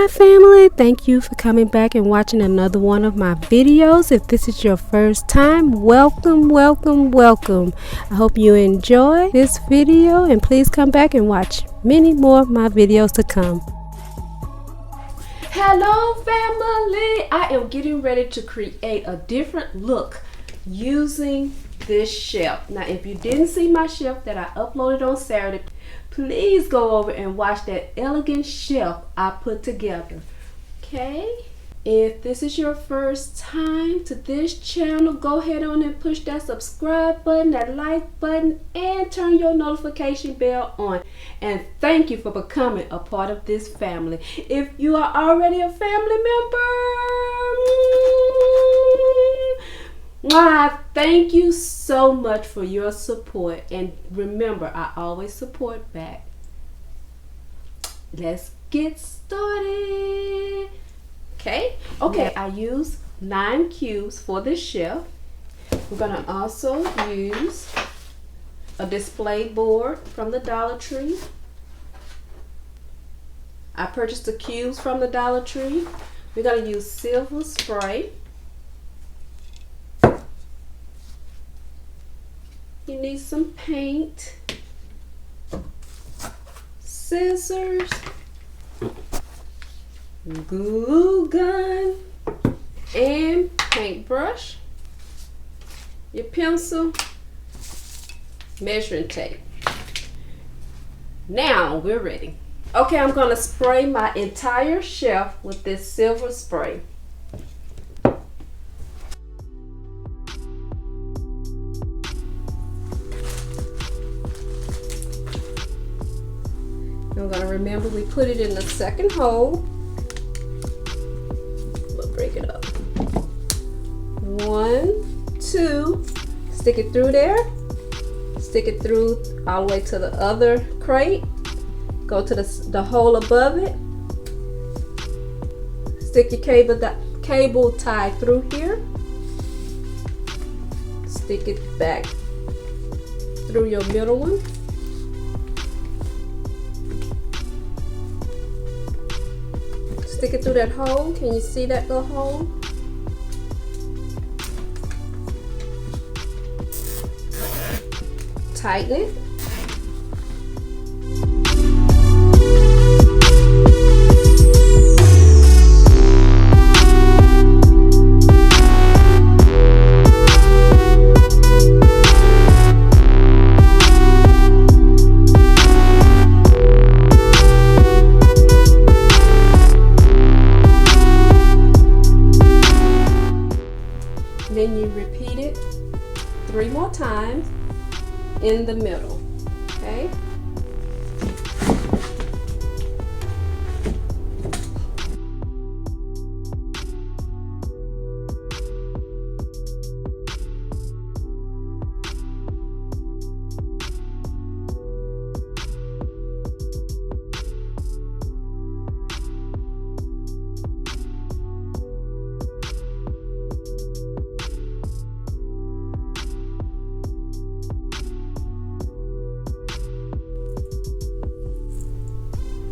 my family, thank you for coming back and watching another one of my videos. If this is your first time, welcome. I hope you enjoy this video and please come back and watch many more of my videos to come. Hello family, I am getting ready to create a different look using this shelf. Now if you didn't see my shelf that I uploaded on Saturday, please go over and watch that elegant shelf I put together. Okay, if this is your first time to this channel, go ahead on and push that subscribe button, that like button, and turn your notification bell on. And thank you for becoming a part of this family. If you are already a family member, thank you so much for your support. And remember, I always support back. Let's get started. Okay, I use 9 cubes for this shelf. We're gonna also use a display board from the Dollar Tree. I purchased the cubes from the Dollar Tree. We're gonna use silver spray. You need some paint, scissors, glue gun, and paintbrush, your pencil, measuring tape. Now we're ready. Okay, I'm going to spray my entire shelf with this silver spray. I'm going to remember we put it in the second hole. We'll break it up. 1, 2, stick it through there. Stick it through all the way to the other crate. Go to the hole above it. Stick your cable tie through here. Stick it back through your middle one. Stick it through that hole. Can you see that little hole? Tighten it. Then you repeat it 3 more times in the middle, okay?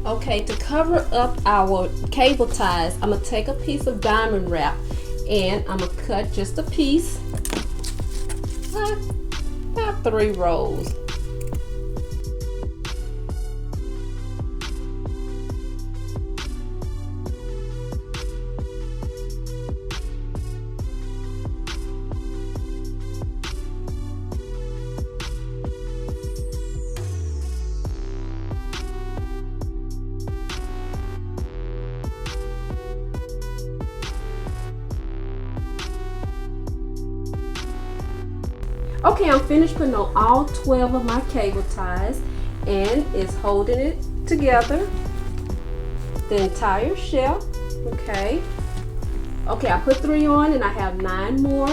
Okay, to cover up our cable ties, I'm going to take a piece of diamond wrap and I'm going to cut just a piece, about 3 rolls. Okay, I'm finished putting on all 12 of my cable ties and it's holding it together, the entire shelf. Okay, I put 3 on and I have 9 more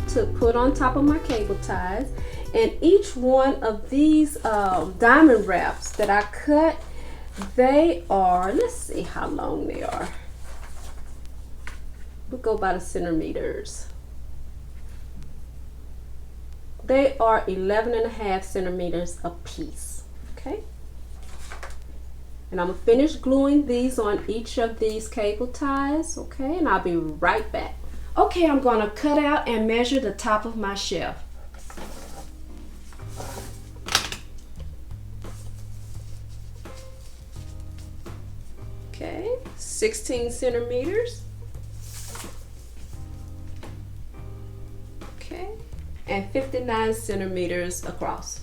to put on top of my cable ties. And each one of these diamond wraps that I cut, they are, let's see how long they are. We'll go by the centimeters. They are 11.5 centimeters a piece. Okay. And I'm gonna finish gluing these on each of these cable ties, okay? And I'll be right back. Okay, I'm gonna cut out and measure the top of my shelf. Okay, 16 centimeters. Okay, and 59 centimeters across.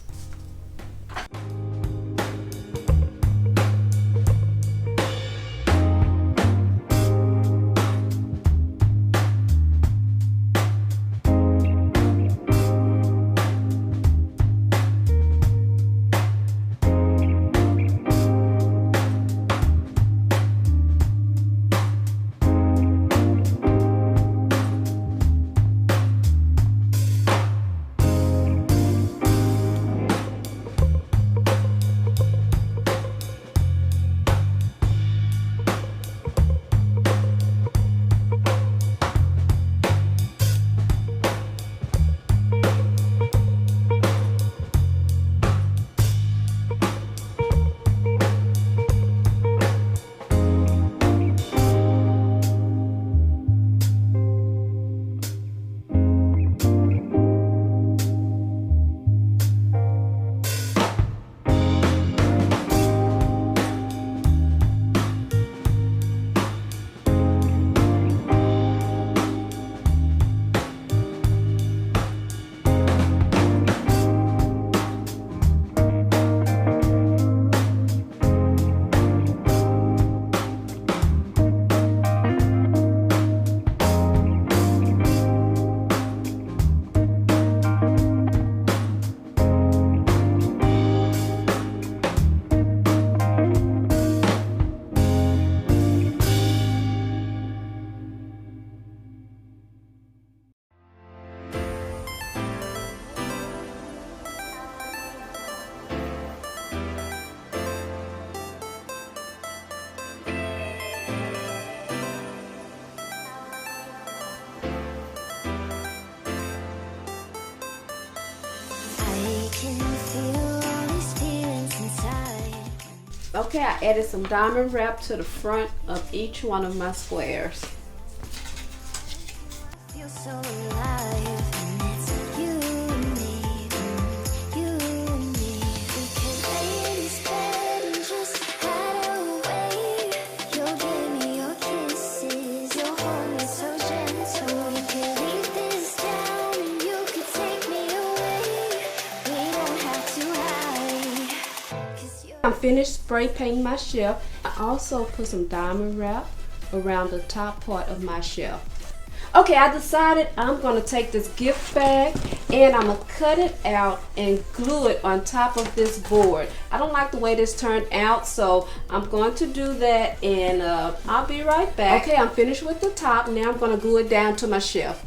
Okay, I added some diamond wrap to the front of each one of my squares. Feel so alive, and it's you and me, you and me. We could lay in this bed and just hide away. You'll give me your kisses, you'll hold me so gentle. We could leave this down and you could take me away. We don't have to hide. I'm finished spray painting my shelf. I also put some diamond wrap around the top part of my shelf. Okay, I decided I'm gonna take this gift bag and I'm gonna cut it out and glue it on top of this board. I don't like the way this turned out, so I'm going to do that, and I'll be right back. Okay, I'm finished with the top. Now I'm gonna glue it down to my shelf.